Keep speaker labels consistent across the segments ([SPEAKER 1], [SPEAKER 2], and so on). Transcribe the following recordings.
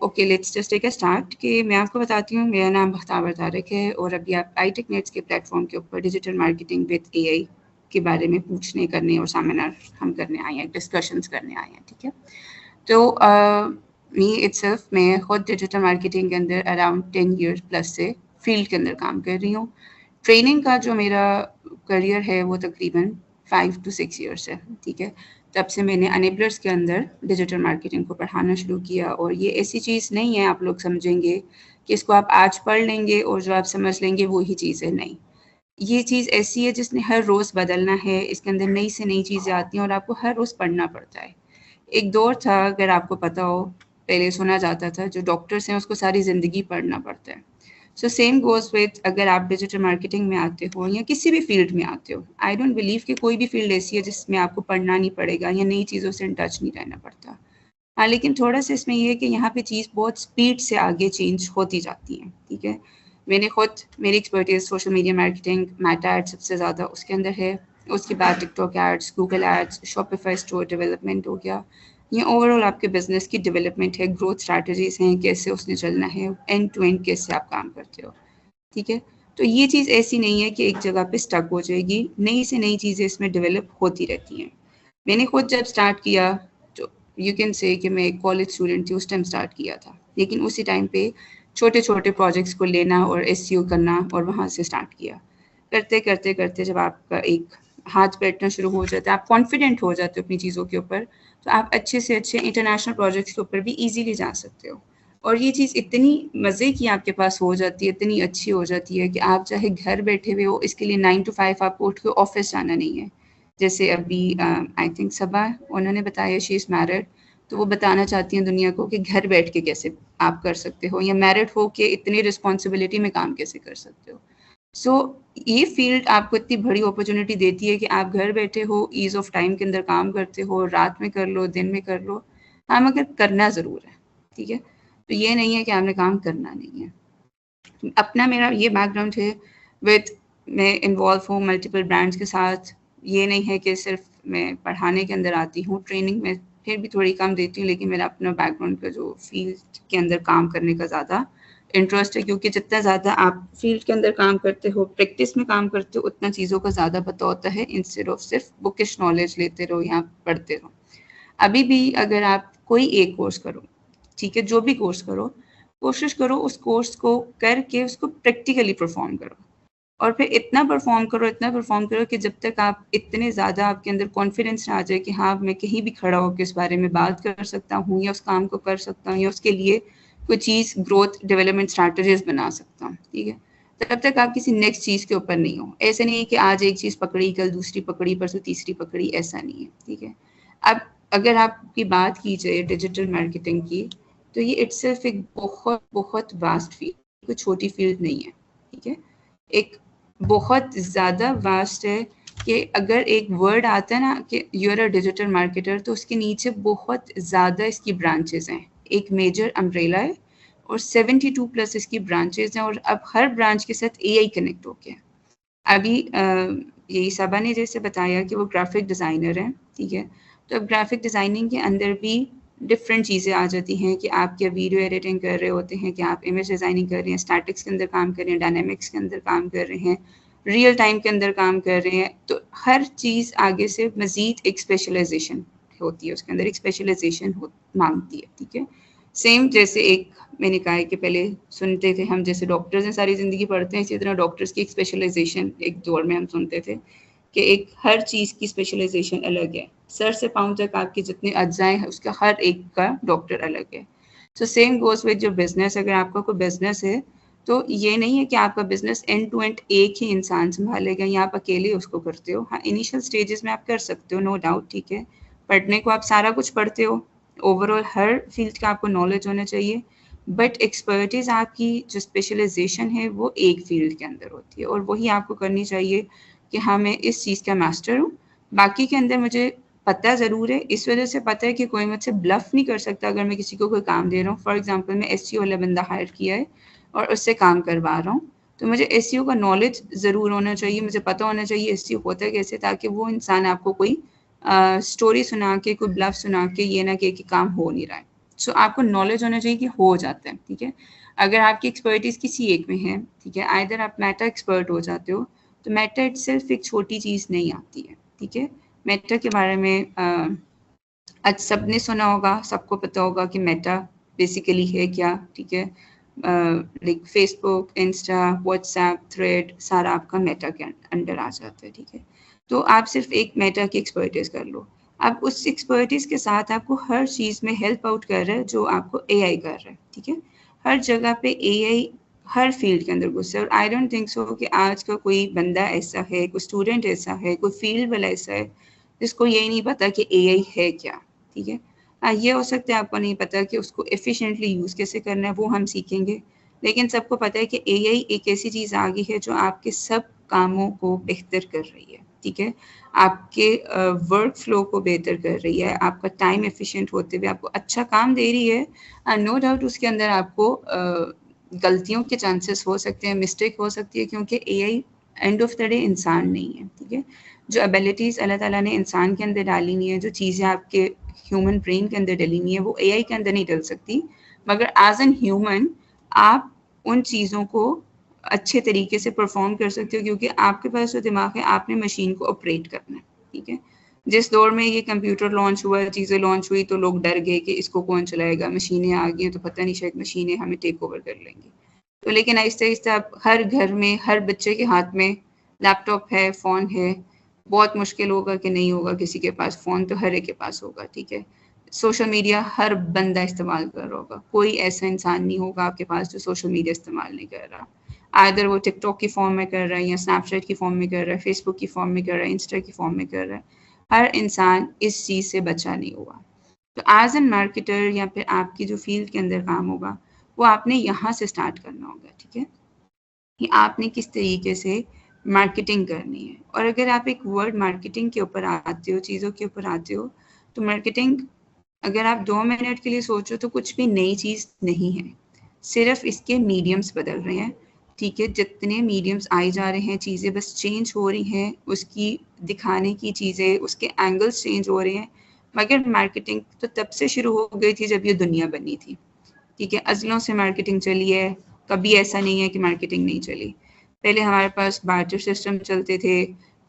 [SPEAKER 1] Okay, let's just take a start कि मैं आपको बताती हूँ। मेरा नाम बख्तावर तारिक है और अभी आप आई-टेक नेट्स के प्लेटफॉर्म के ऊपर डिजिटल मार्केटिंग विद एआई के बारे में पूछने करने और सेमिनार हम करने आए हैं, डिस्कशंस करने आए हैं, ठीक है। तो मी इटसेल्फ मैं खुद डिजिटल मार्केटिंग के अंदर अराउंड 10 ईयर्स प्लस से फील्ड के अंदर काम कर रही हूँ। ट्रेनिंग का जो मेरा करियर है वो तकरीबन 5 to 6 ईयर्स है, ठीक है। तब से मैंने अनेबलर्स के अंदर डिजिटल मार्केटिंग को पढ़ाना शुरू किया और ये ऐसी चीज़ नहीं है आप लोग समझेंगे कि इसको आप आज पढ़ लेंगे और जो आप समझ लेंगे वो ही चीज़ है, नहीं। ये चीज़ ऐसी है जिसने हर रोज़ बदलना है, इसके अंदर नई से नई चीज़ें आती हैं और आपको हर रोज़ पढ़ना पड़ता है। एक दौर था, अगर आपको पता हो, पहले सुना जाता था जो डॉक्टर्स हैं उसको सारी ज़िंदगी पढ़ना पड़ता है। सो सेम गोज़ विद अगर आप डिजिटल मार्केटिंग में आते हो या किसी भी फील्ड में आते हो, आई डोंट बिलीव कि कोई भी फील्ड ऐसी है जिसमें आपको पढ़ना नहीं पड़ेगा या नई चीज़ों से इन टच नहीं रहना पड़ता। हाँ, लेकिन थोड़ा-सा इसमें ये है कि यहाँ पे चीज़ बहुत स्पीड से आगे चेंज होती जाती है, ठीक है। मैंने खुद मेरी expertise social media marketing, Meta ads सबसे ज़्यादा उसके अंदर है। उसके बाद TikTok ads, Google ads, Shopify store development हो गया। ये ओवरऑल आपके बिज़नेस की डेवलपमेंट है, ग्रोथ स्ट्रैटेजीज़ हैं, कैसे उसने चलना है, एंड टू एंड कैसे आप काम करते हो, ठीक है। तो ये चीज़ ऐसी नहीं है कि एक जगह पे स्टक हो जाएगी, नई से नई चीज़ें इसमें डेवलप होती रहती हैं। मैंने खुद जब स्टार्ट किया तो यू कैन से कि मैं एक कॉलेज स्टूडेंट थी, उस टाइम स्टार्ट किया था, लेकिन उसी टाइम पे छोटे-छोटे प्रोजेक्ट्स को लेना और एसईओ करना और वहाँ से स्टार्ट किया। करते-करते जब आपका एक हाथ बैठना शुरू हो जाता है, आप कॉन्फिडेंट हो जाते हो अपनी चीज़ों के ऊपर, तो आप अच्छे से अच्छे इंटरनेशनल प्रोजेक्ट्स के ऊपर भी ईज़िली जा सकते हो। और ये चीज़ इतनी मज़े की आपके पास हो जाती है, इतनी अच्छी हो जाती है कि आप चाहे घर बैठे हुए हो, इसके लिए 9 to 5 आपको उठ के ऑफ़िस जाना नहीं है। जैसे अभी आई थिंक सबा उन्होंने बताया शी इज़ मैरिड, तो वो बताना चाहती हैं दुनिया को कि घर बैठ के कैसे आप कर सकते हो या मैरिड हो के इतनी रिस्पॉन्सिबिलिटी में काम कैसे कर सकते हो। सो ये फील्ड आपको इतनी बड़ी अपॉर्चुनिटी देती है कि आप घर बैठे हो, ईज़ ऑफ टाइम के अंदर काम करते हो, रात में कर लो, दिन में कर लो। हाँ, मगर करना ज़रूर है, ठीक है? तो ये नहीं है कि आपने काम करना नहीं है। अपना मेरा ये बैकग्राउंड है विद मैं इन्वॉल्व हूँ मल्टीपल ब्रांड्स के साथ। ये नहीं है कि सिर्फ मैं पढ़ाने के अंदर आती हूँ, ट्रेनिंग में फिर भी थोड़ी कम देती हूँ, लेकिन मेरा अपना बैकग्राउंड का जो फील्ड के अंदर काम करने का ज़्यादा इंटरेस्ट है, क्योंकि जितना ज़्यादा आप फील्ड के अंदर काम करते हो, प्रैक्टिस में काम करते हो, उतना चीज़ों का ज़्यादा पता होता है इंस्टेड ऑफ सिर्फ बुकिश नॉलेज लेते रहो या पढ़ते रहो। अभी भी अगर आप कोई एक कोर्स करो, ठीक है, जो भी कोर्स करो, कोशिश करो उस कोर्स को करके उसको प्रैक्टिकली परफॉर्म करो और फिर इतना परफॉर्म करो कि जब तक आप इतने ज़्यादा आपके अंदर कॉन्फिडेंस ना आ जाए कि हाँ, मैं कहीं भी खड़ा होकर इस बारे में बात कर सकता हूँ या उस काम को कर सकता हूँ या उसके लिए कोई चीज़ ग्रोथ डेवलपमेंट स्ट्रैटेजीज बना सकता हूँ, ठीक है। तब तक आप किसी नेक्स्ट चीज़ के ऊपर नहीं हो। ऐसे नहीं है कि आज एक चीज़ पकड़ी, कल दूसरी पकड़ी, परसों तीसरी पकड़ी, ऐसा नहीं है, ठीक है। अब अगर आपकी बात की जाए डिजिटल मार्केटिंग की, तो ये इटसेल्फ एक बहुत बहुत वास्ट फील्ड, कोई छोटी फील्ड नहीं है, ठीक है। एक बहुत ज़्यादा वास्ट है कि अगर एक वर्ड आता है ना कि you are a digital marketer, तो उसके नीचे बहुत ज़्यादा इसकी ब्रांचेस हैं। एक मेजर अम्ब्रेला है और 72 प्लस इसकी ब्रांचेस हैं और अब हर ब्रांच के साथ एआई कनेक्ट हो गया। अभी यही सबा ने जैसे बताया कि वो ग्राफिक डिज़ाइनर हैं, ठीक है। तो अब ग्राफिक डिज़ाइनिंग के अंदर भी डिफरेंट चीज़ें आ जाती हैं कि आप क्या वीडियो एडिटिंग कर रहे होते हैं, कि आप इमेज डिज़ाइनिंग कर रहे हैं, स्टैटिक्स के अंदर काम कर रहे हैं, डायनामिक्स के अंदर काम कर रहे हैं, रियल टाइम के अंदर काम कर रहे हैं। तो हर चीज़ आगे से मज़ीद एक स्पेशलाइजेशन होती है, उसके अंदर एक स्पेशलाइजेशन मांगती है, ठीक है। सेम जैसे एक मैंने कहा है कि पहले सुनते थे हम, जैसे डॉक्टर्स हैं सारी ज़िंदगी पढ़ते हैं, इसी तरह डॉक्टर्स की एक स्पेशलाइजेशन एक दौर में हम सुनते थे कि एक हर चीज़ की स्पेशलाइजेशन अलग है। सर से पाँव तक आपके जितने अज्जाएँ हैं उसका हर एक का डॉक्टर अलग है। So same goes with your business. अगर आपका कोई बिज़नेस है तो ये नहीं है कि आपका बिज़नेस एंड टू एंड एक ही इंसान सँभालेगा या आप अकेले उसको करते हो। हाँ, इनिशियल स्टेजेस में आप कर सकते हो, नो डाउट, ठीक है। पढ़ने को आप सारा कुछ पढ़ते हो, ओवरऑल हर फील्ड का आपको नॉलेज होना चाहिए, बट एक्सपर्टीज़ आपकी जो स्पेशलाइजेशन है वो एक फील्ड के अंदर होती है और वही आपको करनी चाहिए कि हाँ, मैं इस चीज़ का मास्टर हूँ। बाकी के अंदर मुझे पता ज़रूर है, इस वजह से पता है कि कोई मुझसे ब्लफ नहीं कर सकता अगर मैं किसी को कोई काम दे रहा हूँ। फॉर एग्जांपल मैं एसईओ वाला बंदा हायर किया है और उससे काम करवा रहा हूँ, तो मुझे एसईओ का नॉलेज ज़रूर होना चाहिए, मुझे पता होना चाहिए एसईओ होता है कैसे, ताकि वो इंसान आपको कोई स्टोरी सुना के, कोई ब्लफ सुना के ये ना कहे कि काम हो नहीं रहा है। सो आपको नॉलेज होना चाहिए कि हो जाता है, ठीक है। अगर आपकी एक्सपर्टीज किसी एक में है, ठीक है, आइदर आप मेटा एक्सपर्ट हो जाते हो, तो मेटा इटसेल्फ एक छोटी चीज़ नहीं आती है, ठीक है। मेटा के बारे में आज सबने सुना होगा, सबको पता होगा कि मेटा बेसिकली है क्या, ठीक है। Like Facebook, Insta, WhatsApp, thread, सारा आपका मेटा के अंडर आ जाता है, ठीक है। तो आप सिर्फ एक मेटा की एक्सपर्टीज कर लो, अब उस एक्सपर्टीज के साथ आपको हर चीज़ में हेल्प आउट कर रहा है जो आपको एआई कर रहा है, ठीक है। हर जगह पे एआई हर फील्ड के अंदर घुसा है, और आई डोंट थिंक सो कि आज का कोई बंदा ऐसा है, कोई स्टूडेंट ऐसा है, कोई फील्ड वाला ऐसा है जिसको यही नहीं पता कि एआई है क्या, ठीक है। ये हो सकता है आपको नहीं पता कि उसको एफिशिएंटली यूज़ कैसे करना है, वो हम सीखेंगे, लेकिन सबको पता है कि एआई एक ऐसी चीज़ आ गई है जो आपके सब कामों को बेहतर कर रही है, ठीक है। आपके वर्क फ्लो को बेहतर कर रही है, आपका टाइम एफिशिएंट होते हुए आपको अच्छा काम दे रही है। नो डाउट उसके अंदर आपको गलतियों के चांसेस हो सकते हैं, मिस्टेक हो सकती है, क्योंकि AI end of the day इंसान नहीं है, ठीक है। जो एबिलिटीज़ अल्लाह ताला ने इंसान के अंदर डाली हुई है, जो चीज़ें आपके ह्यूमन ब्रेन के अंदर डली हुई है, वो एआई के अंदर नहीं डल सकती, मगर एज एन ह्यूमन आप उन चीज़ों को अच्छे तरीके से परफॉर्म कर सकते हो, क्योंकि आपके पास जो दिमाग है, आपने मशीन को ऑपरेट करना है, ठीक है। जिस दौर में ये कंप्यूटर लॉन्च हुआ, चीज़ें लॉन्च हुई, तो लोग डर गए कि इसको कौन चलाएगा, मशीनें आ गई हैं तो पता नहीं शायद मशीनें हमें टेक ओवर कर लेंगी। तो लेकिन आहिस्ता आहिस्ता अब हर घर में, हर बच्चे के हाथ में लैपटॉप है, फ़ोन है। बहुत मुश्किल होगा कि नहीं होगा किसी के पास फ़ोन, तो हर एक के पास होगा, ठीक है। सोशल मीडिया हर बंदा इस्तेमाल कर रहा होगा, कोई ऐसा इंसान नहीं होगा आपके पास जो सोशल मीडिया इस्तेमाल नहीं कर रहा। आइदर वो टिकटॉक की फॉर्म में कर रहा है, या स्नैपचैट की फॉर्म में कर रहा है, फेसबुक की फॉर्म में कर रहा है, इंस्टा की फॉर्म में कर रहा है। हर इंसान इस चीज़ से बचा नहीं हुआ। तो एज एन मार्केटर या फिर आपकी जो फील्ड के अंदर काम होगा, वो आपने यहाँ से स्टार्ट करना होगा, ठीक है, कि आपने किस तरीके से मार्केटिंग करनी है। और अगर आप एक वर्ड मार्केटिंग के ऊपर आते हो, चीज़ों के ऊपर आते हो, तो मार्केटिंग अगर आप 2 मिनट के लिए सोचो तो कुछ भी नई चीज़ नहीं है, सिर्फ इसके मीडियम्स बदल रहे हैं, ठीक है। जितने मीडियम्स आए जा रहे हैं, चीज़ें बस चेंज हो रही हैं, उसकी दिखाने की चीज़ें, उसके एंगल्स चेंज हो रहे हैं। मगर मार्केटिंग तो तब से शुरू हो गई थी जब ये दुनिया बनी थी, ठीक है। अज़लों से मार्केटिंग चली है, कभी ऐसा नहीं है कि मार्केटिंग नहीं चली। पहले हमारे पास बार्टर सिस्टम चलते थे,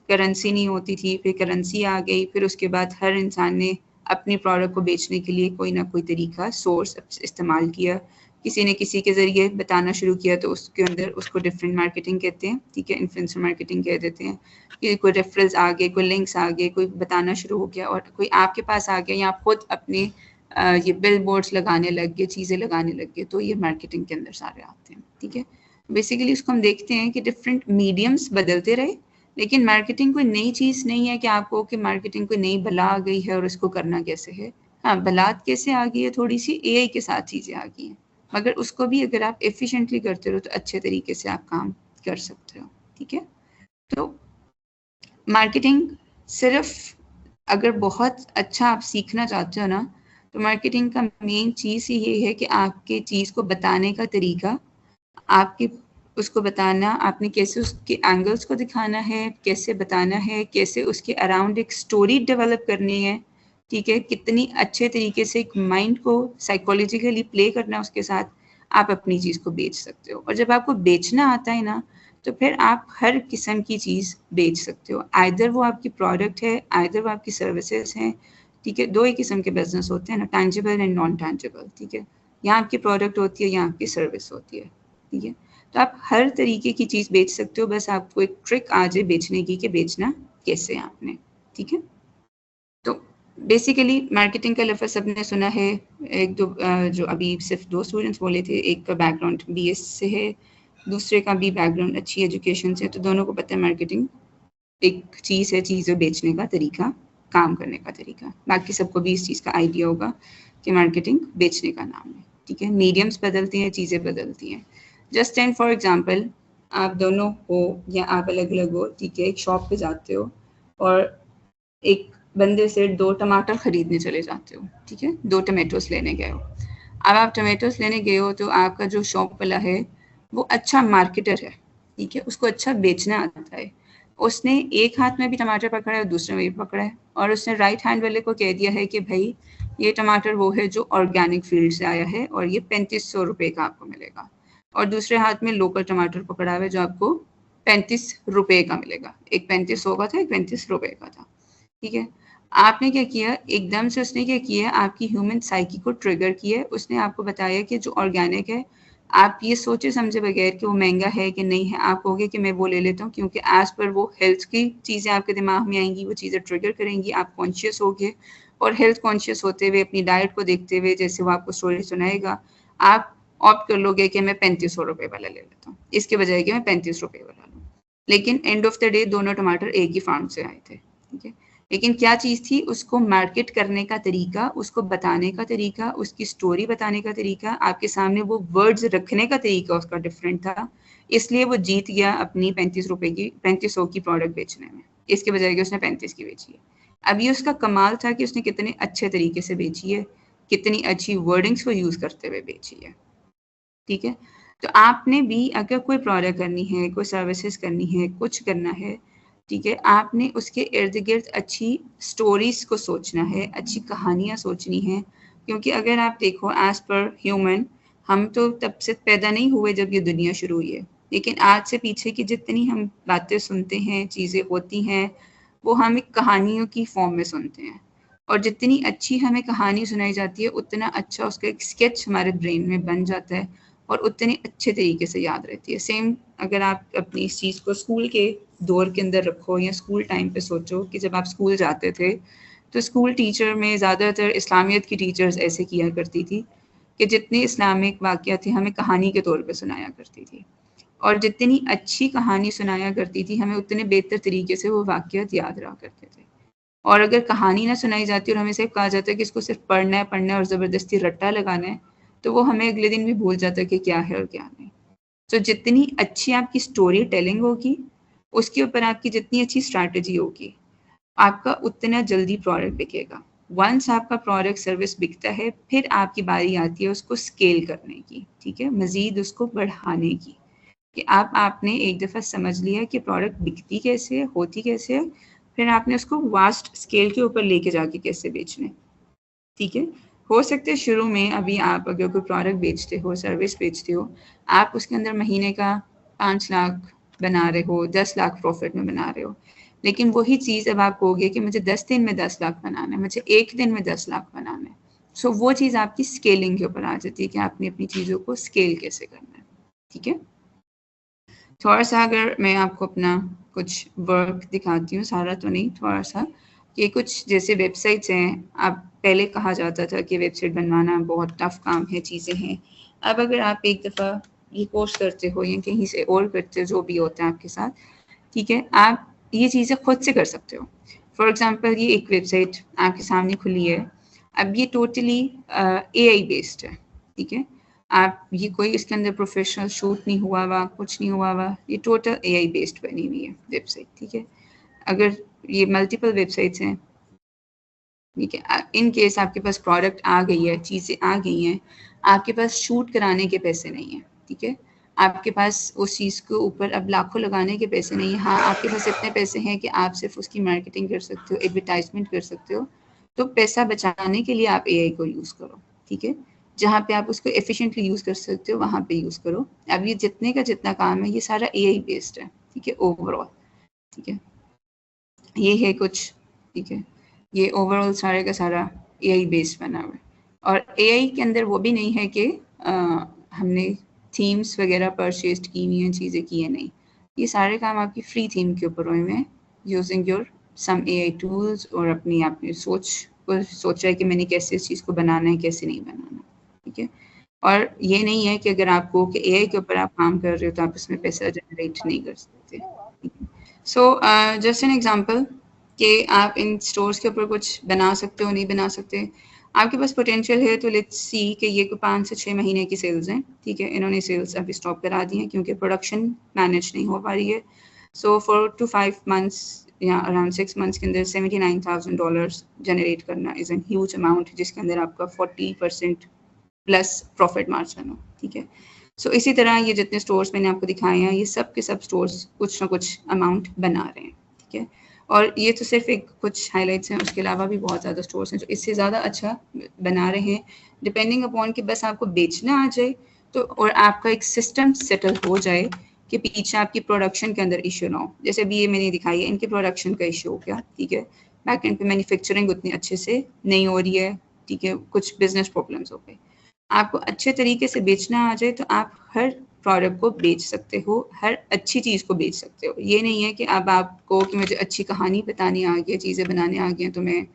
[SPEAKER 1] करेंसी नहीं होती थी, फिर करेंसी आ गई, फिर उसके बाद हर इंसान ने अपनी प्रोडक्ट को बेचने के लिए कोई ना कोई तरीका, सोर्स इस्तेमाल किया। किसी ने किसी के ज़रिए बताना शुरू किया, तो उसके अंदर उसको डिफरेंट मार्केटिंग कहते हैं, ठीक है, इन्फ्लुएंसर मार्केटिंग कह देते हैं। कि कोई रेफरल्स आ गए, कोई लिंक्स आ गए, कोई बताना शुरू हो गया, और कोई आपके पास आ गया, या आप खुद अपने ये बिल बोर्ड्स लगाने लग गए, चीज़ें लगाने लग गए, तो ये मार्केटिंग के अंदर सारे आते हैं, ठीक है। बेसिकली उसको हम देखते हैं कि डिफरेंट मीडियम्स बदलते रहे, लेकिन मार्केटिंग कोई नई चीज़ नहीं है कि आपको कि मार्केटिंग कोई नई बला आ गई है और इसको करना कैसे है। हाँ, बलात कैसे आ गई है, थोड़ी सी एआई के साथ चीज़ें आ गई हैं, मगर उसको भी अगर आप एफिशिएंटली करते रहो तो अच्छे तरीके से आप काम कर सकते हो, ठीक है। तो मार्केटिंग सिर्फ अगर बहुत अच्छा आप सीखना चाहते हो ना, तो मार्केटिंग का मेन चीज़ ही ये है कि आपके चीज़ को बताने का तरीका, आपके उसको बताना, आपने कैसे उसके एंगल्स को दिखाना है, कैसे बताना है, कैसे उसके अराउंड एक स्टोरी डेवलप करनी है, ठीक है, कितनी अच्छे तरीके से एक माइंड को साइकोलॉजिकली प्ले करना है उसके साथ, आप अपनी चीज़ को बेच सकते हो। और जब आपको बेचना आता है ना, तो फिर आप हर किस्म की चीज़ बेच सकते हो। आइदर वो आपकी प्रोडक्ट है, आइदर वो आपकी सर्विसेज हैं, ठीक है। 2 ही किस्म के बिज़नेस होते हैं ना, टैंजिबल एंड नॉन टैंजिबल, ठीक है। यहाँ आपकी प्रोडक्ट होती है, यहाँ आपकी सर्विस होती है, ठीक है। तो आप हर तरीके की चीज़ बेच सकते हो, बस आपको एक ट्रिक आ जाए बेचने की कि बेचना कैसे है आपने, ठीक है। तो बेसिकली मार्केटिंग का लफ्ज़ सबने सुना है। एक दो जो अभी सिर्फ 2 स्टूडेंट्स बोले थे, एक का बैकग्राउंड बीएस से है, दूसरे का भी बैकग्राउंड अच्छी एजुकेशन से, तो दोनों को पता है मार्केटिंग एक चीज़ है, चीज़ें बेचने का तरीका, काम करने का तरीका। बाकी सबको भी इस चीज़ का आइडिया होगा कि मार्केटिंग बेचने का नाम है, ठीक है। मीडियम्स बदलती हैं, चीज़ें बदलती हैं। जस्ट एंड फॉर एग्जांपल, आप दोनों हो या आप अलग-अलग हो, ठीक है, एक शॉप पे जाते हो और एक बंदे से 2 टमाटर खरीदने चले जाते हो, ठीक है, 2 टोमेटोज़ लेने गए हो। अब आप टोमेटोज़ लेने गए हो, तो आपका जो शॉप वाला है, वो अच्छा मार्केटर है, ठीक है, उसको अच्छा बेचना आता है। उसने एक हाथ में भी टमाटर पकड़ा है और दूसरे में भी पकड़ा है, और उसने राइट हैंड वाले को कह दिया है कि भाई ये टमाटर वो है जो ऑर्गेनिक फील्ड से आया है और ये 3500 रुपये का आपको मिलेगा। और दूसरे हाथ में लोकल टमाटर पकड़ा हुआ है जो आपको 35 रुपये का मिलेगा। एक 3500 का था, एक 35 रुपये का था। ठीक है, आपने क्या किया, एकदम से उसने क्या किया, आपकी ह्यूमन साइकी को ट्रिगर किया। उसने आपको बताया कि जो ऑर्गेनिक है, आप ये सोचे समझे बगैर कि वो महंगा है कि नहीं है, आप कहोगे कि मैं वो ले लेता हूँ, क्योंकि एज पर वो हेल्थ की चीज़ें आपके दिमाग में आएंगी, वो चीज़ें ट्रिगर करेंगी, आप कॉन्शियस होगे और हेल्थ कॉन्शियस होते हुए अपनी डाइट को देखते हुए जैसे वो आपको स्टोरी सुनाएगा, आप ऑप्ट कर लोगे कि मैं 3500 रुपये वाला ले लेता हूँ इसके बजाय कि मैं 35 रुपये वाला लूँ। लेकिन एंड ऑफ द डे दोनों टमाटर एक ही फार्म से आए थे। ठीक है, लेकिन क्या चीज़ थी, उसको मार्केट करने का तरीका, उसको बताने का तरीका, उसकी स्टोरी बताने का तरीका, आपके सामने वो वर्ड्स रखने का तरीका उसका डिफरेंट था। इसलिए वो जीत गया अपनी 35 रुपए की 3500 की प्रोडक्ट बेचने में, इसके बजाय कि उसने 35 की बेची है। अब ये उसका कमाल था कि उसने कितने अच्छे तरीके से बेची है, कितनी अच्छी वर्डिंग्स को यूज़ करते हुए बेची है। ठीक है, तो आपने भी अगर कोई प्रोडक्ट करनी है, कोई सर्विसेज करनी है, कुछ करना है, ठीक है, आपने उसके इर्द गिर्द अच्छी स्टोरीज को सोचना है, अच्छी कहानियाँ सोचनी है। क्योंकि अगर आप देखो एज पर ह्यूमन, हम तो तब से पैदा नहीं हुए जब ये दुनिया शुरू हुई है, लेकिन आज से पीछे की जितनी हम बातें सुनते हैं, चीज़ें होती हैं, वो हम एक कहानियों की फॉर्म में सुनते हैं। और जितनी अच्छी हमें कहानी सुनाई जाती है, उतना अच्छा उसका एक स्केच हमारे ब्रेन में बन जाता है और उतनी अच्छे तरीके से याद रहती है। सेम अगर आप अपनी इस चीज़ को स्कूल के दौर के अंदर रखो या स्कूल टाइम पे सोचो कि जब आप स्कूल जाते थे, तो स्कूल टीचर में ज़्यादातर इस्लामियत की टीचर्स ऐसे किया करती थी कि जितने इस्लामिक वाक़या थे हमें कहानी के तौर पे सुनाया करती थी, और जितनी अच्छी कहानी सुनाया करती थी हमें उतने बेहतर तरीके से वो वाक़यात याद रहा करते थे। और अगर कहानी ना सुनाई जाती और हमें सिर्फ कहा जाता है कि इसको सिर्फ पढ़ना है और ज़बरदस्ती रट्टा लगाना है, तो वो हमें अगले दिन भी भूल जाता है कि क्या है और क्या नहीं। तो जितनी अच्छी आपकी स्टोरी टेलिंग होगी, उसके ऊपर आपकी जितनी अच्छी स्ट्रैटेजी होगी, आपका उतना जल्दी प्रोडक्ट बिकेगा। वंस आपका प्रोडक्ट सर्विस बिकता है, फिर आपकी बारी आती है उसको स्केल करने की, ठीक है, मज़ीद उसको बढ़ाने की, कि आपने एक दफ़ा समझ लिया कि प्रोडक्ट बिकती कैसे है, होती कैसे है, फिर आपने उसको वास्ट स्केल के ऊपर लेके जाके कैसे बेचना है। ठीक है, हो सकता है शुरू में अभी आप अगर कोई प्रोडक्ट बेचते हो, सर्विस बेचते हो, आप उसके अंदर महीने का 5 लाख बना रहे हो, 10 लाख प्रॉफिट में बना रहे हो, लेकिन वही चीज़ अब आप कहोगे कि मुझे 10 दिन में 10 लाख बनाना है, मुझे 1 दिन में 10 लाख बनाना है। सो वो चीज़ आपकी स्केलिंग के ऊपर आ जाती है कि आपने अपनी चीज़ों को स्केल कैसे करना है। ठीक है, थोड़ा सा अगर मैं आपको अपना कुछ वर्क दिखाती हूँ, सारा तो नहीं, थोड़ा सा, कि कुछ जैसे वेबसाइट्स हैं, अब पहले कहा जाता था कि वेबसाइट बनवाना बहुत टफ काम है, चीज़ें हैं। अब अगर आप एक दफ़ा ये कोर्स करते हो या कहीं से और करते हो, जो भी होता है आपके साथ, ठीक है, आप ये चीज़ें खुद से कर सकते हो। फॉर एग्ज़ाम्पल ये एक वेबसाइट आपके सामने खुली है, अब ये टोटली AI बेस्ड है। ठीक है, आप ये कोई इसके अंदर प्रोफेशनल शूट नहीं हुआ हुआ, कुछ नहीं हुआ हुआ, ये टोटल AI बेस्ड बनी हुई है वेबसाइट। ठीक है, अगर ये मल्टीपल वेबसाइट्स हैं, ठीक है, इन केस आपके पास प्रोडक्ट आ गई है, चीज़ें आ गई हैं, आपके पास शूट कराने के पैसे नहीं हैं, ठीक है, आपके पास उस चीज़ के ऊपर अब लाखों लगाने के पैसे नहीं हैं। हाँ, आपके पास इतने पैसे हैं कि आप सिर्फ उसकी मार्केटिंग कर सकते हो, एडवर्टाइजमेंट कर सकते हो, तो पैसा बचाने के लिए आप AI को यूज़ करो। ठीक है, जहाँ पे आप उसको एफिशिएंटली यूज़ कर सकते हो वहाँ पे यूज़ करो। अब ये जितने का जितना काम है ये सारा AI बेस्ड है। ठीक है, ओवरऑल, ठीक है, ये है कुछ, ठीक है, ये ओवरऑल सारे का सारा AI बेस्ड बना हुआ है। और AI के अंदर वो भी नहीं है कि हमने थीम्स वगैरह परचेज की हुई हैं, चीज़ें की हैं, नहीं, ये सारे काम आपकी फ्री थीम के ऊपर हुए हैं, using your some AI tools, और अपनी आपने सोचा है कि मैंने कैसे इस चीज़ को बनाना है, कैसे नहीं बनाना। ठीक है, और ये नहीं है कि अगर आपको कि AI के ऊपर आप काम कर रहे हो तो आप इसमें पैसा जनरेट नहीं कर सकते। सो जस्ट एन एग्जांपल कि आप इन स्टोर्स के ऊपर कुछ बना सकते हो, नहीं बना सकते, आपके पास पोटेंशियल है, तो लेट्स सी कि ये 5 से 6 महीने की सेल्स हैं। ठीक है, इन्होंने सेल्स अभी स्टॉप करा दी हैं क्योंकि प्रोडक्शन मैनेज नहीं हो पा रही है। सो 4 to 5 मंथ्स या अराउंड 6 मंथ्स के अंदर $79,000 जनरेट करना इज़ एन ह्यूज अमाउंट, जिसके अंदर आपका 40% प्लस प्रॉफिट मार्जिन हो। ठीक है, सो इसी तरह ये जितने स्टोर्स मैंने आपको दिखाए हैं, ये सब के सब स्टोर्स कुछ ना कुछ अमाउंट बना रहे हैं। ठीक है, और ये तो सिर्फ एक कुछ हाइलाइट्स हैं, उसके अलावा भी बहुत ज़्यादा स्टोर्स हैं जो इससे ज़्यादा अच्छा बना रहे हैं, डिपेंडिंग अपॉन कि बस आपको बेचना आ जाए तो, और आपका एक सिस्टम सेटल हो जाए कि पीछे आपकी प्रोडक्शन के अंदर इशू ना हो। जैसे अभी ये मैंने दिखाई है, इनके प्रोडक्शन का इशू हो गया, ठीक है, बैक एंड पे मैन्युफैक्चरिंग उतनी अच्छे से नहीं हो रही है, ठीक है, कुछ बिजनेस प्रॉब्लम्स हो गए। आपको अच्छे तरीके से बेचना आ जाए तो आप हर प्रोडक्ट को बेच सकते हो, हर अच्छी चीज़ को बेच सकते हो। ये नहीं है कि अब आपको कि मुझे अच्छी कहानी बतानी आ गई है, चीज़ें बनाने आ गई हैं, तो मैं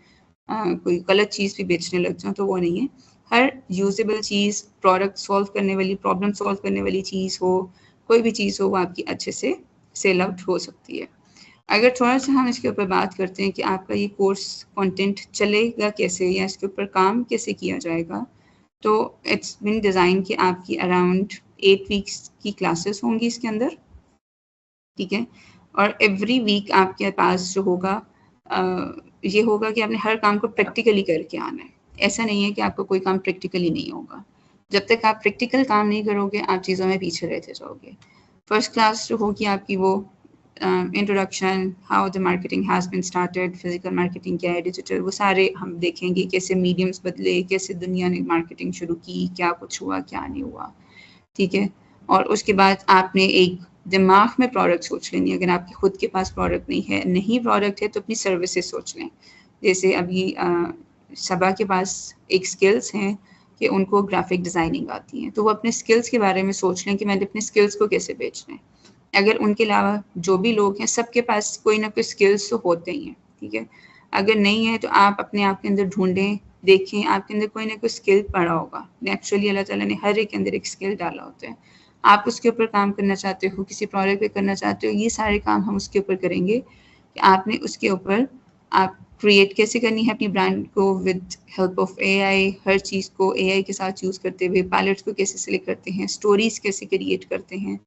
[SPEAKER 1] कोई गलत चीज़ भी बेचने लग जाऊँ, तो वो नहीं है। हर यूजेबल चीज़, प्रोडक्ट सॉल्व करने वाली, प्रॉब्लम सॉल्व करने वाली चीज़ हो, कोई भी चीज़ हो, वो आपकी अच्छे से सेल आउट हो सकती है। अगर थोड़ा-सा हम इसके ऊपर बात करते हैं कि आपका ये कोर्स कंटेंट चलेगा कैसे या इसके ऊपर काम कैसे किया जाएगा, तो इट्स बीन डिज़ाइन कि आपकी अराउंड 8 वीक्स की क्लासेस होंगी इसके अंदर, ठीक है? और एवरी वीक आपके पास जो होगा ये होगा कि आपने हर काम को प्रैक्टिकली करके आना है। ऐसा नहीं है कि आपको कोई काम प्रैक्टिकली नहीं होगा। जब तक आप प्रैक्टिकल काम नहीं करोगे, आप चीज़ों में पीछे रहते जाओगे। फर्स्ट क्लास जो होगी आपकी वो introduction, how the marketing has been started, physical marketing क्या है, डिजिटल, वो सारे हम देखेंगे, कैसे मीडियम्स बदले, कैसे दुनिया ने मार्केटिंग शुरू की, क्या कुछ हुआ, क्या नहीं हुआ, ठीक है? और उसके बाद आपने एक दिमाग में प्रोडक्ट सोच लेनी है। अगर आपके खुद के पास प्रोडक्ट नहीं प्रोडक्ट है तो अपनी सर्विसेज सोच लें। जैसे अभी सबा के पास एक स्किल्स हैं कि उनको ग्राफिक डिज़ाइनिंग आती है, तो वो अपने स्किल्स के बारे में सोच लें कि मैंने अपने स्किल्स को कैसे बेचना है। अगर उनके अलावा जो भी लोग हैं, सबके पास कोई ना कोई स्किल्स तो होते ही हैं, ठीक है? अगर नहीं है तो आप अपने आप के अंदर ढूँढें, देखें, आपके अंदर कोई ना कोई स्किल पड़ा होगा। नेचुरली अल्लाह ताला ने हर एक के अंदर एक स्किल डाला होता है। आप उसके ऊपर काम करना चाहते हो, किसी प्रोजेक्ट पे करना चाहते हो, ये सारे काम हम उसके ऊपर करेंगे कि आपने उसके ऊपर आप क्रिएट कैसे करनी है अपनी ब्रांड को विद हेल्प ऑफ एआई, हर चीज़ को एआई के साथ यूज़ करते हुए, पायलट्स को कैसे सेलेक्ट करते हैं, स्टोरीज़ कैसे क्रिएट करते हैं,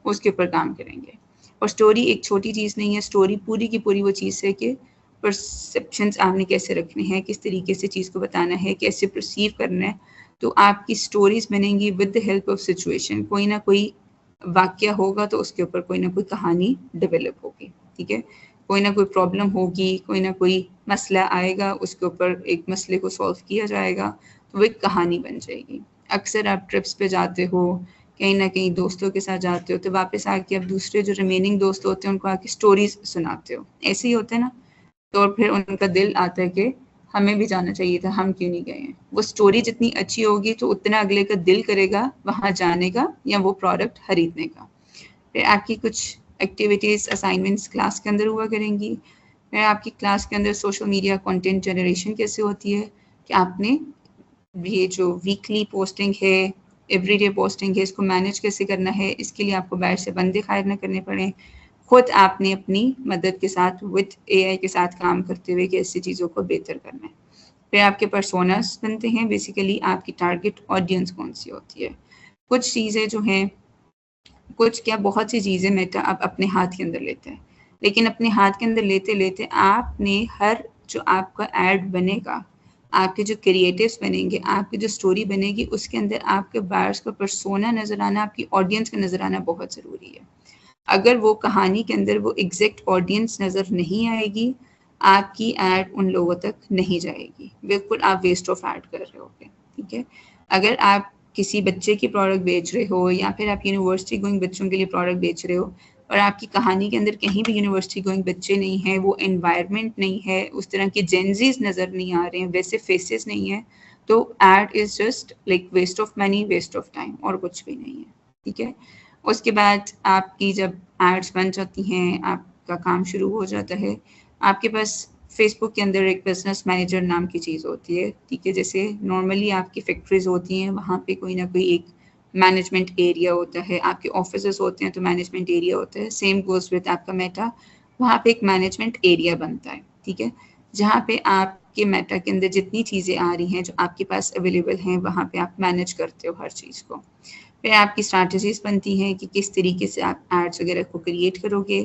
[SPEAKER 1] उसके ऊपर काम करेंगे। और स्टोरी एक छोटी चीज़ नहीं है, स्टोरी पूरी की पूरी वो चीज़ है कि परसेप्शंस आपने कैसे रखने हैं, किस तरीके से चीज़ को बताना है, कैसे परसीव करना है। तो आपकी स्टोरीज़ बनेंगी with the help of situation. कोई ना कोई वाक़या होगा तो उसके ऊपर कोई ना कोई कहानी डेवलप होगी, ठीक है? कोई ना कोई प्रॉब्लम होगी, कोई ना कोई मसला आएगा, उसके ऊपर एक मसले को सॉल्व किया जाएगा, तो वो एक कहानी बन जाएगी। अक्सर आप ट्रिप्स पे जाते हो, कहीं न कहीं दोस्तों के साथ जाते हो, तो वापस आके आप दूसरे जो रिमेनिंग दोस्त होते हैं, उनको आके स्टोरीज़ सुनाते हो। ऐसे ही होता है ना? तो फिर उनका दिल आता है कि हमें भी जाना चाहिए था, हम क्यों नहीं गए हैं। वो स्टोरी जितनी अच्छी होगी तो उतना अगले का दिल करेगा वहाँ जाने का या वो प्रोडक्ट खरीदने का। फिर आपकी कुछ एक्टिविटीज़, असाइनमेंट्स क्लास के अंदर हुआ करेंगी। फिर आपकी क्लास के अंदर सोशल मीडिया कंटेंट जनरेशन कैसे होती है कि आपने ये जो वीकली पोस्टिंग है, एवरीडे पोस्टिंग है, इसको मैनेज कैसे करना है, इसके लिए आपको बाहर से बंदे हायर ना करने पड़े। खुद आपने अपनी मदद के साथ विद एआई के साथ काम करते हुए कैसे चीज़ों को बेहतर करना है। फिर आपके पर्सोनास बनते हैं, बेसिकली आपकी टारगेट ऑडियंस कौन-सी होती है। कुछ चीज़ें जो हैं, कुछ क्या बहुत सी चीज़ें मेटा अब अपने हाथ के अंदर लेता है। लेकिन अपने हाथ के अंदर लेते-लेते आपने हर जो आपका ऐड बनेगा, आपके जो क्रिएटिव्स बनेंगे, आपकी जो स्टोरी बनेगी, उसके अंदर आपके बायर्स का पर्सोना नज़र आना, आपकी ऑडियंस का नज़र आना बहुत ज़रूरी है। अगर वो कहानी के अंदर वो एग्ज़ैक्ट ऑडियंस नज़र नहीं आएगी, आपकी ऐड उन लोगों तक नहीं जाएगी। बिल्कुल आप वेस्ट ऑफ ऐड कर रहे होगे, ठीक है? अगर आप किसी बच्चे की प्रोडक्ट बेच रहे हो या फिर आप यूनिवर्सिटी गोइंग बच्चों के लिए प्रोडक्ट बेच रहे हो और आपकी कहानी के अंदर कहीं भी यूनिवर्सिटी गोइंग बच्चे नहीं हैं, वो एनवायरनमेंट नहीं है, उस तरह के जेनज़ीज़ नज़र नहीं आ रहे हैं, वैसे फेसेस नहीं हैं, तो ad is just like waste of money, waste of time और कुछ भी नहीं है, ठीक है? उसके बाद आपकी जब एड्स बन जाती हैं, आपका काम शुरू हो जाता है, आपके पास फेसबुक के अंदर एक बिज़नेस मैनेजर नाम की चीज़ होती है, ठीक है? जैसे नॉर्मली आपकी फैक्ट्रीज़ होती हैं, वहाँ पे कोई ना कोई एक मैनेजमेंट एरिया होता है, आपके ऑफिसेज़ होते हैं तो मैनेजमेंट एरिया होता है, सेम गोज़ विद आपका मेटा, वहाँ पे एक मैनेजमेंट एरिया बनता है, ठीक है? जहाँ पे आपके मेटा के अंदर जितनी चीज़ें आ रही हैं, जो आपके पास अवेलेबल हैं, वहाँ पे आप मैनेज करते हो हर चीज़ को। फिर आपकी स्ट्रैटेजीज़ बनती हैं कि किस तरीके से आप एड्स वगैरह को क्रिएट करोगे।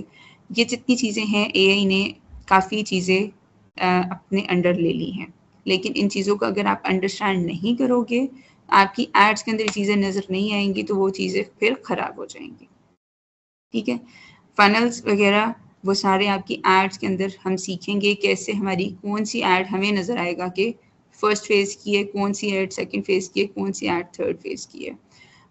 [SPEAKER 1] ये जितनी चीज़ें हैं, एआई ने काफ़ी चीज़ें अपने अंडर ले ली हैं। लेकिन इन चीज़ों को अगर आप अंडरस्टैंड नहीं करोगे, आपकी एड्स के अंदर ये चीज़ें नज़र नहीं आएँगी, तो वो चीज़ें फिर ख़राब हो जाएँगी। ठीक है? फ़नल्स वगैरह वो सारे आपकी एड्स के अंदर हम सीखेंगे कैसे हमारी कौन सी ऐड हमें नज़र आएगा कि फर्स्ट फेज़ की है, कौन सी ऐड सेकंड फेज़ की है, कौन सी ऐड थर्ड फेज़ की है।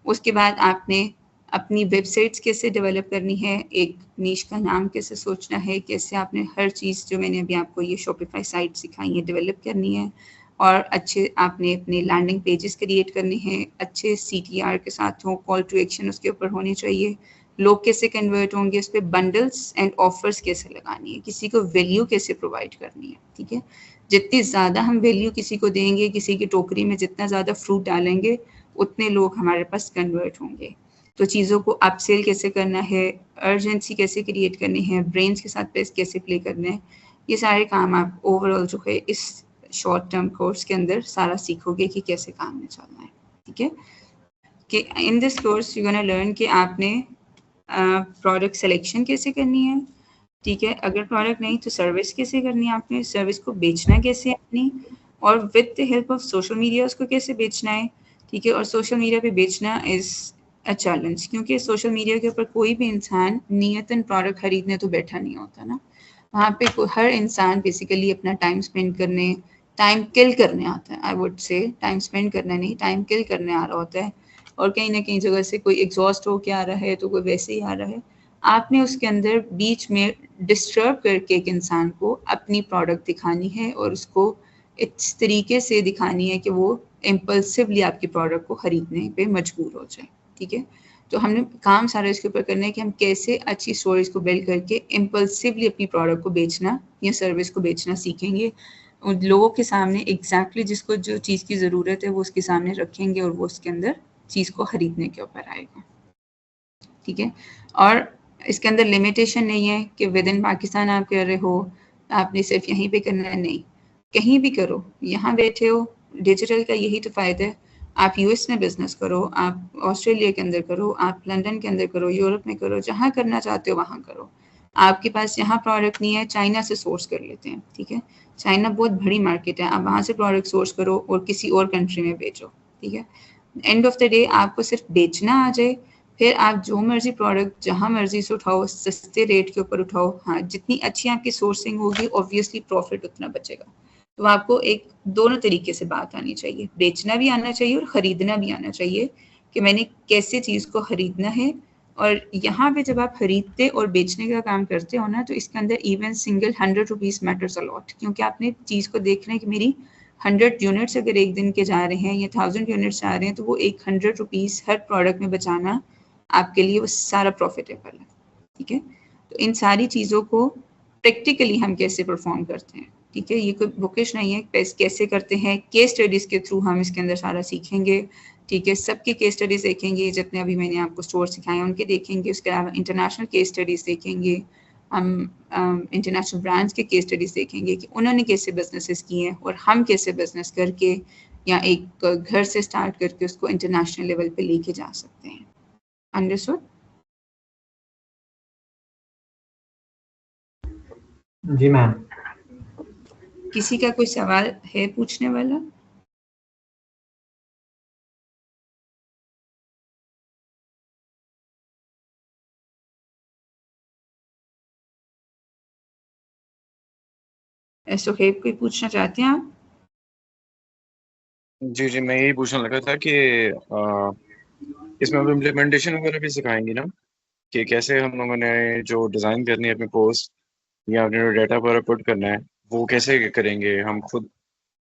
[SPEAKER 1] उसके बाद आपने अपनी वेबसाइट्स कैसे डेवलप करनी है, एक नीश का नाम कैसे सोचना है, कैसे आपने हर चीज़ जो मैंने अभी आपको ये शॉपिफाई साइट सिखाई है डेवलप करनी है, और अच्छे आपने अपने लैंडिंग पेजेस क्रिएट करने हैं, अच्छे CTR के साथ हो, कॉल टू एक्शन उसके ऊपर होने चाहिए, लोग कैसे कन्वर्ट होंगे, उस पर बंडल्स एंड ऑफर्स कैसे लगानी है, किसी को वैल्यू कैसे प्रोवाइड करनी है। ठीक है, जितनी ज़्यादा हम वैल्यू किसी को देंगे, किसी की टोकरी में जितना ज़्यादा फ्रूट डालेंगे, उतने लोग हमारे पास कन्वर्ट होंगे। तो चीज़ों को अपसेल कैसे करना है, अर्जेंसी कैसे क्रिएट करनी है, ब्रेन्स के साथ पेस कैसे प्ले करना है, ये सारे काम आप ओवरऑल जो है इस शॉर्ट टर्म कोर्स के अंदर सारा सीखोगे कि कैसे काम में चलना है। ठीक है, कि in this course you gonna learn कि आपने प्रोडक्ट सिलेक्शन कैसे करनी है। ठीक है, अगर प्रोडक्ट नहीं तो सर्विस कैसे करनी है, आपने सर्विस को बेचना कैसे है अपनी, और with the help of social media उसको कैसे बेचना है। ठीक है, और सोशल मीडिया पे बेचना इज़ अ चैलेंज, क्योंकि सोशल मीडिया के ऊपर कोई भी इंसान नियतन प्रोडक्ट खरीदने तो बैठा नहीं होता ना। वहाँ पे हर इंसान बेसिकली अपना टाइम स्पेंड करने, टाइम किल करने आता है। I would say time spend करना नहीं, टाइम किल करने आ रहा होता है, और कहीं ना कहीं जगह से कोई एग्जॉस्ट होके आ रहा है तो कोई वैसे ही आ रहा है। आपने उसके अंदर बीच में डिस्टर्ब करके एक इंसान को अपनी प्रोडक्ट दिखानी है, और उसको इस तरीके से दिखानी है कि वो इम्पल्सिवली आपकी प्रोडक्ट को खरीदने पे मजबूर हो जाए। ठीक है, तो हमने काम सारा इसके ऊपर करना है कि हम कैसे अच्छी स्टोरीज को बिल्ड करके इम्पल्सिवली अपनी प्रोडक्ट को बेचना या सर्विस को बेचना सीखेंगे। उन लोगों के सामने एग्जैक्टली जिसको जो चीज़ की ज़रूरत है वो उसके सामने रखेंगे, और वो उसके अंदर चीज़ को खरीदने के ऊपर आएगा। ठीक है, और इसके अंदर लिमिटेशन नहीं है कि विद इन पाकिस्तान आप कर रहे हो, आपने सिर्फ यहीं पे करना है, नहीं, कहीं भी करो। यहाँ बैठे हो, डिजिटल का यही तो फ़ायदा है। आप US में बिजनेस करो, आप ऑस्ट्रेलिया के अंदर करो, आप लंदन के अंदर करो, यूरोप में करो, जहाँ करना चाहते हो वहाँ करो। आपके पास यहाँ प्रोडक्ट नहीं है, चाइना से सोर्स कर लेते हैं। ठीक है, चाइना बहुत बड़ी मार्केट है, आप वहाँ से प्रोडक्ट सोर्स करो और किसी और कंट्री में बेचो। ठीक है, एंड ऑफ द डे आपको सिर्फ बेचना आ जाए, फिर आप जो मर्जी प्रोडक्ट जहाँ मर्जी से उठाओ, सस्ते रेट के ऊपर उठाओ। हाँ, जितनी अच्छी आपकी सोर्सिंग होगी ऑब्वियसली प्रॉफिट उतना बचेगा। तो आपको एक दोनों तरीके से बात आनी चाहिए, बेचना भी आना चाहिए और ख़रीदना भी आना चाहिए, कि मैंने कैसे चीज़ को ख़रीदना है। और यहाँ पे जब आप खरीदते और बेचने का काम करते हो ना, तो इसके अंदर even single 100 rupees matters a lot, क्योंकि आपने चीज़ को देखना है कि मेरी 100 यूनिट्स अगर एक दिन के जा रहे हैं या 1000 यूनिट्स जा रहे हैं, तो वो एक 100 रुपीज़ हर प्रोडक्ट में बचाना आपके लिए वो सारा प्रॉफिटेबल है। ठीक है, तो इन सारी चीज़ों को प्रैक्टिकली हम कैसे परफॉर्म करते हैं। ठीक है, ये कोई बुकिश नहीं है, कैसे करते हैं, केस स्टडीज़ के थ्रू हम इसके अंदर सारा सीखेंगे। ठीक है, सबके केस स्टडीज़ देखेंगे, जितने अभी मैंने आपको स्टोर सिखाए उनके देखेंगे, उसके अलावा इंटरनेशनल केस स्टडीज़ देखेंगे। हम इंटरनेशनल ब्रांड्स के केस स्टडीज़ देखेंगे कि उन्होंने कैसे बिजनेसेस किए हैं, और हम कैसे बिजनेस करके या एक घर से स्टार्ट करके उसको इंटरनेशनल लेवल पे लेके जा सकते हैं। अंडरस्टूड?
[SPEAKER 2] जी मैम।
[SPEAKER 1] किसी का कोई सवाल है पूछने वाला? सुहेब, कोई पूछना चाहते हैं आप?
[SPEAKER 3] जी जी, मैं यही पूछने लगा था कि इसमें अब इम्प्लीमेंटेशन वगैरह भी सिखाएंगी ना, कि कैसे हम लोगों ने जो डिज़ाइन करनी है अपनी पोस्ट या अपने डाटा पर पुट करना है, वो कैसे करेंगे हम खुद।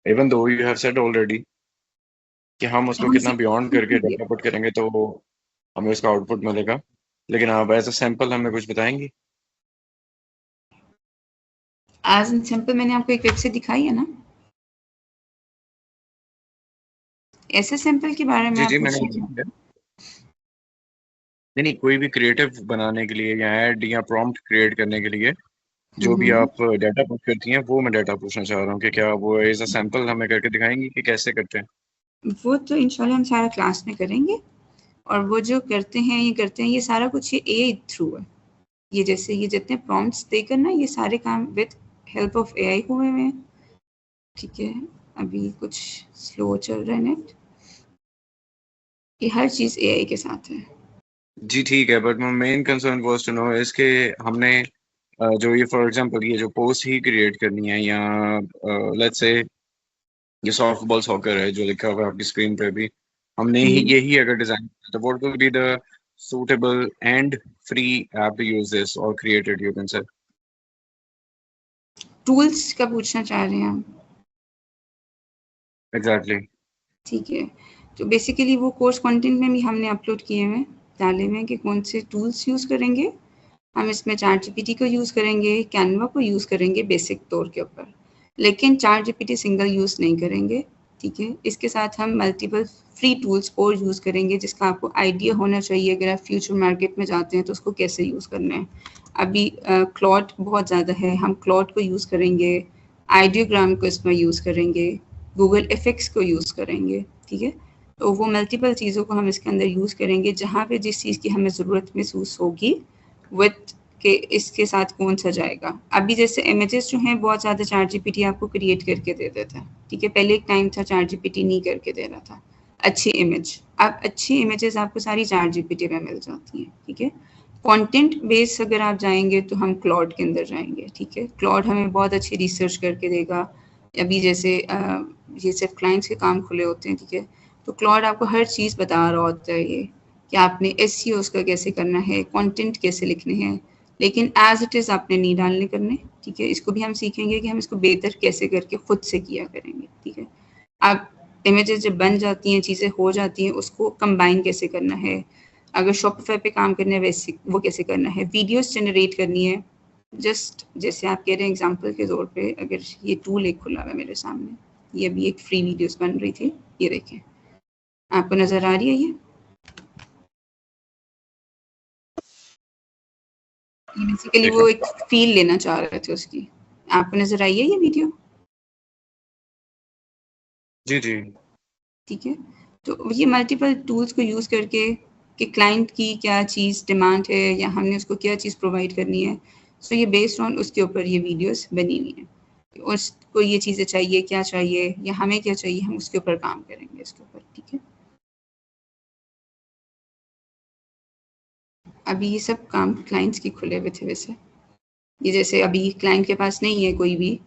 [SPEAKER 3] Even though you have said already कि हम उसको
[SPEAKER 1] हम
[SPEAKER 3] कितना बियॉन्ड करके डाटा पुट करेंगे तो हमें उसका आउटपुट मिलेगा, लेकिन आप एज अ सैम्पल हमें कुछ बताएंगी।
[SPEAKER 1] एज एन सिंपल मैंने आपको एक वेबसाइट दिखाई है ना, ऐसे सिंपल के बारे में
[SPEAKER 3] जी
[SPEAKER 1] आप
[SPEAKER 3] जी,
[SPEAKER 1] पूछ
[SPEAKER 3] मैंने
[SPEAKER 1] रहे हैं?
[SPEAKER 3] नहीं नहीं, कोई भी क्रिएटिव बनाने के लिए या ऐड या प्रॉम्प्ट क्रिएट करने के लिए जो भी आप डाटा पुट करती हैं, वो मैं डाटा पूछना चाह रहा हूँ कि क्या वो एज अ सैम्पल हमें करके दिखाएंगी कि कैसे करते हैं।
[SPEAKER 1] वो तो इंशाल्लाह हम सारा क्लास में करेंगे, और वो जो करते हैं ये सारा कुछ ये एआई थ्रू है। ये जैसे ये जितने प्रॉम्प्ट्स देकर ना, ये सारे काम विद हेल्प ऑफ एआई हुए हुए हैं। ठीक है, अभी कुछ स्लो चल रहा है नेट, ये हर चीज़ एआई के साथ है।
[SPEAKER 3] जी ठीक है, but my main concern was to know इसके हमने जो ये फॉर एग्जांपल ये जो पोस्ट ही क्रिएट करनी है, या लेट्स से ये सॉफ्ट बॉल सॉकर है जो लिखा हुआ है आपकी स्क्रीन पे भी, हमने ही यही अगर डिजाइन, तो what will be the suitable and free app to use this or created, you can say?
[SPEAKER 1] Tools का पूछना चाह रहे हैं आप?
[SPEAKER 3] Exactly.
[SPEAKER 1] ठीक है, तो बेसिकली वो कोर्स कंटेंट में भी हमने अपलोड किए हुए हैं, डाले हुए हैं कि कौन से टूल्स यूज़ करेंगे हम। इसमें चैट जीपीटी को यूज़ करेंगे, कैनवा को यूज़ करेंगे बेसिक तौर के ऊपर, लेकिन चैट जीपीटी सिंगल यूज़ नहीं करेंगे, ठीक है। इसके साथ हम मल्टीपल फ्री टूल्स और यूज़ करेंगे जिसका आपको आइडिया होना चाहिए अगर आप फ्यूचर मार्केट में जाते हैं तो उसको कैसे यूज़ करना है। अभी क्लॉड बहुत ज़्यादा है, हम क्लॉड को यूज़ करेंगे, आइडियोग्राम को इसमें यूज़ करेंगे, गूगल एफएक्स को यूज़ करेंगे, ठीक है। तो वो मल्टीपल चीज़ों को हम इसके अंदर यूज़ करेंगे, जहाँ पे जिस चीज़ की हमें ज़रूरत महसूस होगी विथ के इसके साथ कौन सा जाएगा। अभी जैसे इमेजेस जो हैं बहुत ज़्यादा चैट जीपीटी आपको क्रिएट करके दे देता है, ठीक है। पहले एक टाइम था चैट जीपीटी नहीं करके दे रहा था अच्छी इमेज, अब अच्छी इमेजेस आपको सारी चैट जीपीटी में मिल जाती हैं, ठीक है। कंटेंट बेस अगर आप जाएंगे तो हम क्लॉड के अंदर जाएंगे, ठीक है। क्लॉड हमें बहुत अच्छी रिसर्च करके देगा। अभी जैसे ये सिर्फ क्लाइंट्स के काम खुले होते हैं, ठीक है, तो क्लॉड आपको हर चीज़ बता रहा होता है ये कि आपने एसईओ उसका कैसे करना है, कंटेंट कैसे लिखने हैं, लेकिन एज इट इज़ आपने नहीं डालने करने, ठीक है। इसको भी हम सीखेंगे कि हम इसको बेहतर कैसे करके खुद से किया करेंगे, ठीक है। अब इमेजेस जब बन जाती हैं, चीज़ें हो जाती हैं, उसको कंबाइन कैसे करना है, अगर शॉपिफाई पे काम करना है वैसे वो कैसे करना है, वीडियोस जनरेट करनी है। जस्ट जैसे आप कह रहे हैं एग्जांपल के तौर पे, अगर ये टूल एक खुला हुआ है मेरे सामने, ये अभी एक फ्री वीडियोस बन रही थी, ये देखें, आपको नज़र आ रही है ये बेसिकली वो एक फील लेना चाह रहे थे उसकी। आपको नज़र आई है ये वीडियो?
[SPEAKER 3] जी जी
[SPEAKER 1] ठीक है, तो ये मल्टीपल टूल्स को यूज़ करके कि क्लाइंट की क्या चीज़ डिमांड है या हमने उसको क्या चीज़ प्रोवाइड करनी है, सो ये बेस्ड ऑन उसके ऊपर ये वीडियोस बनी हुई हैं। उसको ये चीज़ें चाहिए, क्या चाहिए या हमें क्या चाहिए, हम उसके ऊपर काम करेंगे इसके ऊपर, ठीक है। अभी ये सब काम क्लाइंट्स की खुले हुए थे वैसे, ये जैसे अभी क्लाइंट के पास नहीं है कोई भी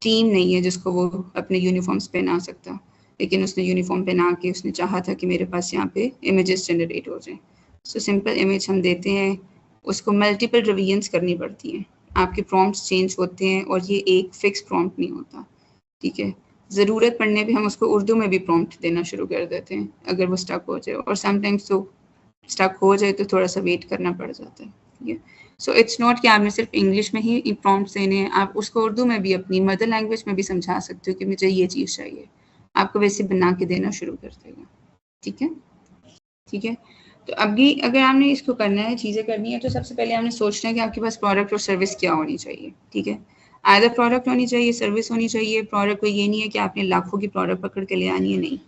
[SPEAKER 1] टीम नहीं है जिसको वो अपने यूनिफॉर्म्स पहना सकता, लेकिन उसने यूनिफॉर्म पहना के उसने चाहा था कि मेरे पास यहाँ पे इमेजेस जनरेट हो जाएं। सो सिंपल इमेज हम देते हैं, उसको मल्टीपल रिवीजन्स करनी पड़ती हैं, आपके प्रॉम्प्ट्स चेंज होते हैं और ये एक फिक्स प्रॉम्प्ट नहीं होता, ठीक है। ज़रूरत पड़ने पे हम उसको उर्दू में भी प्रॉम्प्ट देना शुरू कर देते हैं अगर वो स्टक हो जाए, और समटाइम्स तो स्टक हो जाए तो थोड़ा सा वेट करना पड़ जाता है, ठीक है। सो इट्स नॉट कि आपने सिर्फ इंग्लिश में ही प्रॉम्प्ट्स देने हैं, आप उसको उर्दू में भी अपनी मदर लैंग्वेज में भी समझा सकते हो कि मुझे ये चीज़ चाहिए, आपको वैसे बना के देना शुरू कर देगा, ठीक है। ठीक है, तो अभी अगर आपने इसको करना है, चीज़ें करनी है, तो सबसे पहले आपने सोचना है कि आपके पास प्रोडक्ट और सर्विस क्या होनी चाहिए, ठीक है। आइदर प्रोडक्ट होनी चाहिए, सर्विस होनी चाहिए। प्रोडक्ट को ये नहीं है कि आपने लाखों की प्रोडक्ट पकड़ के ले आनी है, नहीं।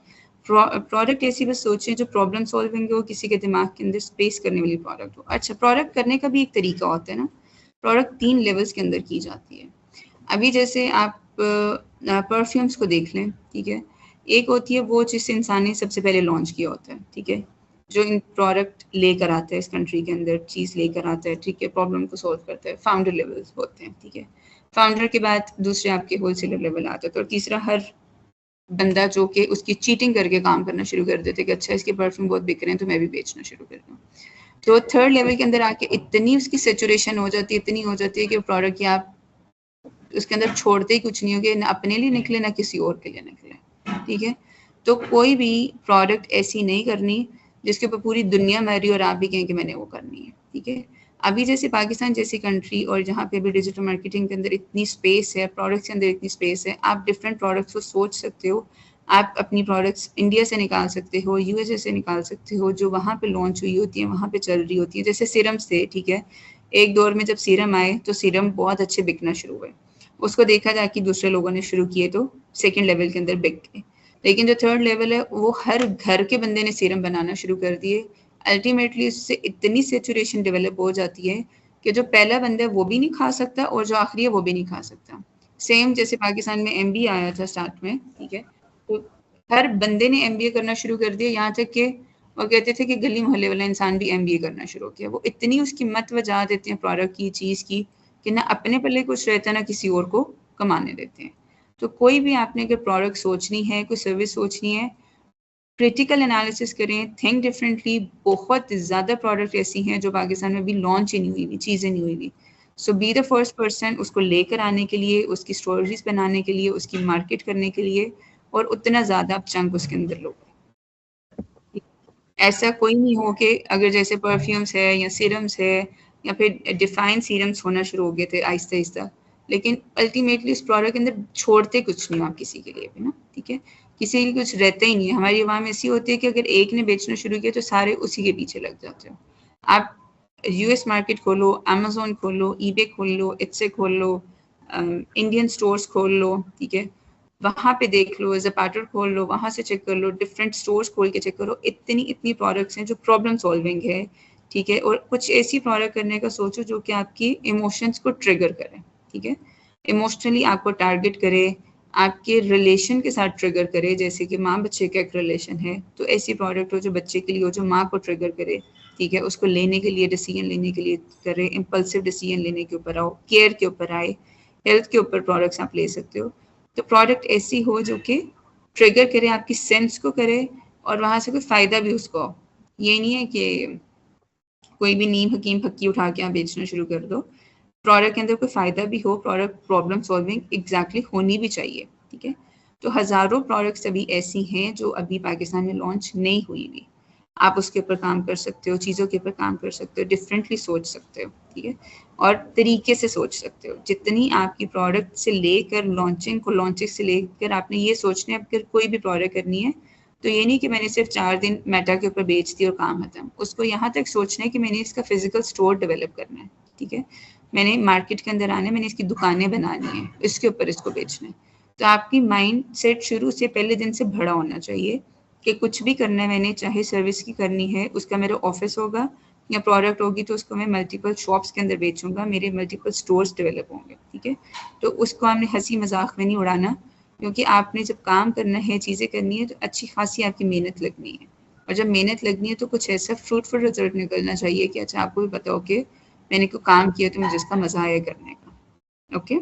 [SPEAKER 1] प्रोडक्ट ऐसी बस सोचें जो प्रॉब्लम सॉल्विंग हो, किसी के दिमाग के अंदर स्पेस करने वाली प्रोडक्ट हो। अच्छा, प्रोडक्ट करने का भी एक तरीका होता है ना, प्रोडक्ट 3 लेवल्स के अंदर की जाती है। अभी जैसे आप परफ्यूम्स को देख लें, ठीक है। एक होती है वो जिस इंसान ने सबसे पहले लॉन्च किया होता है, ठीक है, जो इन प्रोडक्ट लेकर आता है इस कंट्री के अंदर, चीज़ लेकर आता है, ठीक है, प्रॉब्लम को सॉल्व करता है, फाउंडर लेवल होते हैं, ठीक है। फाउंडर के बाद दूसरे आपके होलसेलर लेवल आते हैं, तो तीसरा हर बंदा जो कि उसकी चीटिंग करके काम करना शुरू कर देते कि अच्छा इसके परफ्यूम बहुत बिक रहे हैं तो मैं भी बेचना शुरू कर दूँ। तो थर्ड लेवल के अंदर आके इतनी उसकी सेचुरेशन हो जाती है, इतनी हो जाती है कि प्रोडक्ट की आप उसके अंदर छोड़ते ही कुछ नहीं होगे, ना अपने लिए निकले ना किसी और के लिए निकले, ठीक है। तो कोई भी प्रोडक्ट ऐसी नहीं करनी जिसके ऊपर पूरी दुनिया मर रही और आप भी कहें कि मैंने वो करनी है, ठीक है। अभी जैसे पाकिस्तान जैसी कंट्री और जहाँ पे भी डिजिटल मार्केटिंग के अंदर इतनी स्पेस है, प्रोडक्ट्स के अंदर इतनी स्पेस है, आप डिफरेंट प्रोडक्ट्स को सोच सकते हो। आप अपनी प्रोडक्ट्स इंडिया से निकाल सकते हो, यूएसए से निकाल सकते हो, जो वहाँ पे लॉन्च हुई होती है, वहाँ पे चल रही होती है। जैसे सीरम्स थे, ठीक है, एक दौर में जब सीरम आए तो सीरम बहुत अच्छे बिकना शुरू हुए, उसको देखा जाए कि दूसरे लोगों ने शुरू किए तो सेकंड लेवल के अंदर बिक गए, लेकिन जो थर्ड लेवल है वो हर घर के बंदे ने सीरम बनाना शुरू कर दिए। अल्टीमेटली उससे इतनी सेचुरेशन डेवलप हो जाती है कि जो पहला बंदा है वो भी नहीं खा सकता और जो आखिरी है वो भी नहीं खा सकता। सेम जैसे पाकिस्तान में एमबी आया था स्टार्ट में, ठीक है, तो हर बंदे ने एमबीए करना शुरू कर दिया, यहाँ तक कि और कहते थे कि गली मोहल्ले वाला इंसान भी MBA करना शुरू किया। वो इतनी उसकी मत वजा देते हैं प्रोडक्ट की, चीज़ की, कि ना अपने पल्ले कुछ रहता है ना किसी और को कमाने देते हैं। तो कोई भी आपने अगर प्रोडक्ट सोचनी है, कोई सर्विस सोचनी है, क्रिटिकल एनालिसिस करें, थिंक डिफरेंटली। बहुत ज़्यादा प्रोडक्ट ऐसी हैं जो पाकिस्तान में अभी लॉन्च ही नहीं हुई हुई, चीज़ें नहीं हुई हुई। सो बी द फर्स्ट पर्सन उसको लेकर आने के लिए, उसकी स्टोरीज बनाने के लिए, उसकी मार्केट करने के लिए, और उतना ज़्यादा आप चंक उसके अंदर लो। ऐसा कोई नहीं हो कि अगर जैसे परफ्यूम्स है या सीरम्स है या फिर डिफाइन सीरम्स होना शुरू हो गए थे आहिस्ता आहिस्ता, लेकिन अल्टीमेटली उस प्रोडक्ट के अंदर छोड़ते कुछ नहीं आप किसी के लिए भी ना, ठीक है। किसी के कुछ रहता ही नहीं है। हमारी आवाम ऐसी होती है कि अगर एक ने बेचना शुरू किया तो सारे उसी के पीछे लग जाते हो। आप US मार्केट खोलो, अमेजोन खोलो, eBay खोल लो, इट्से खोल लो, इंडियन स्टोर्स खोल लो, ठीक है, वहाँ पे देख लो, ज़ेपाटो खोल लो, वहाँ से चेक कर लो, डिफरेंट स्टोर्स खोल के चेक करो। इतनी प्रोडक्ट्स हैं जो प्रॉब्लम सॉल्विंग है, ठीक है। और कुछ ऐसी प्रोडक्ट करने का सोचो जो कि आपकी इमोशंस को ट्रिगर करे, ठीक है, इमोशनली आपको टारगेट करे, आपके रिलेशन के साथ ट्रिगर करे, जैसे कि माँ बच्चे का एक रिलेशन है, तो ऐसी प्रोडक्ट हो जो बच्चे के लिए हो, जो माँ को ट्रिगर करे, ठीक है, उसको लेने के लिए, डिसीजन लेने के लिए करे, इम्पल्सिव डिसीजन लेने के ऊपर आओ, केयर के ऊपर आए, हेल्थ के ऊपर प्रोडक्ट्स आप ले सकते हो। तो प्रोडक्ट ऐसी हो जो कि ट्रिगर करे, आपकी सेंस को करे, और वहाँ से कोई फ़ायदा भी उसको हो। ये नहीं है कि कोई भी नीम हकीम फक्की उठा के आप बेचना शुरू कर दो। प्रोडक्ट के अंदर कोई फ़ायदा भी हो, प्रोडक्ट प्रॉब्लम सॉल्विंग एग्जैक्टली होनी भी चाहिए, ठीक है। तो हज़ारों प्रोडक्ट्स अभी ऐसी हैं जो अभी पाकिस्तान में लॉन्च नहीं हुई हुई। आप उसके ऊपर काम कर सकते हो, चीज़ों के ऊपर काम कर सकते हो, डिफरेंटली सोच सकते हो, ठीक है, और तरीके से सोच सकते हो। जितनी आपकी प्रोडक्ट से लेकर लॉन्चिंग को, लॉन्चिंग से लेकर आपने ये सोचना है अगर कोई भी प्रोडक्ट करनी है तो ये नहीं कि मैंने सिर्फ 4 दिन मेटा के ऊपर बेच दी और काम खत्म। उसको यहाँ तक सोचना है कि मैंने इसका फिजिकल स्टोर डेवलप करना है, ठीक है, मैंने मार्केट के अंदर आना है, मैंने इसकी दुकानें बनानी है, इसके ऊपर इसको बेचना है। तो आपकी माइंड सेट शुरू से पहले दिन से बड़ा होना चाहिए कि कुछ भी करना है मैंने, चाहे सर्विस की करनी है, उसका मेरा ऑफिस होगा, या प्रोडक्ट होगी तो उसको मैं मल्टीपल शॉप्स के अंदर बेचूंगा, मेरे मल्टीपल स्टोर्स डेवलप होंगे, ठीक है। तो उसको आपने हंसी मजाक में नहीं उड़ाना, क्योंकि आपने जब काम करना है, चीज़ें करनी है, तो अच्छी खासी आपकी मेहनत लगनी है। और जब मेहनत लगनी है तो कुछ ऐसा फ्रूटफुल रिजल्ट निकलना चाहिए कि अच्छा आपको भी पता हो कि मैंने कोई काम किया तो मुझे इसका मज़ा आया करने का। ओके।